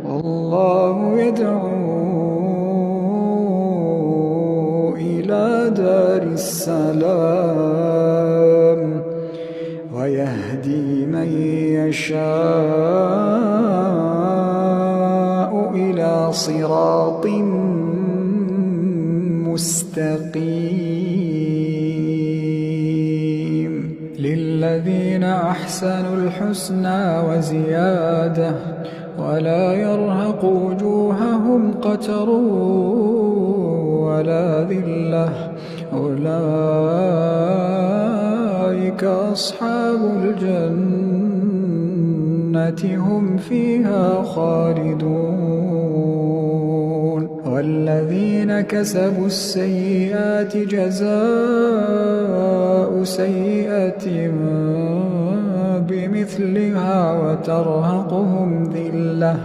والله يدعو إلى دار السلام ويهدي من يشاء إلى صراط مستقيم. للذين أحسنوا الحسنى وزيادة ولا يرهق وجوههم قتر ولا ذلة أولئك أصحاب الجنة هم فيها خالدون. والذين كسبوا السيئات جزاء سيئة بمثلها وترهقهم ذلة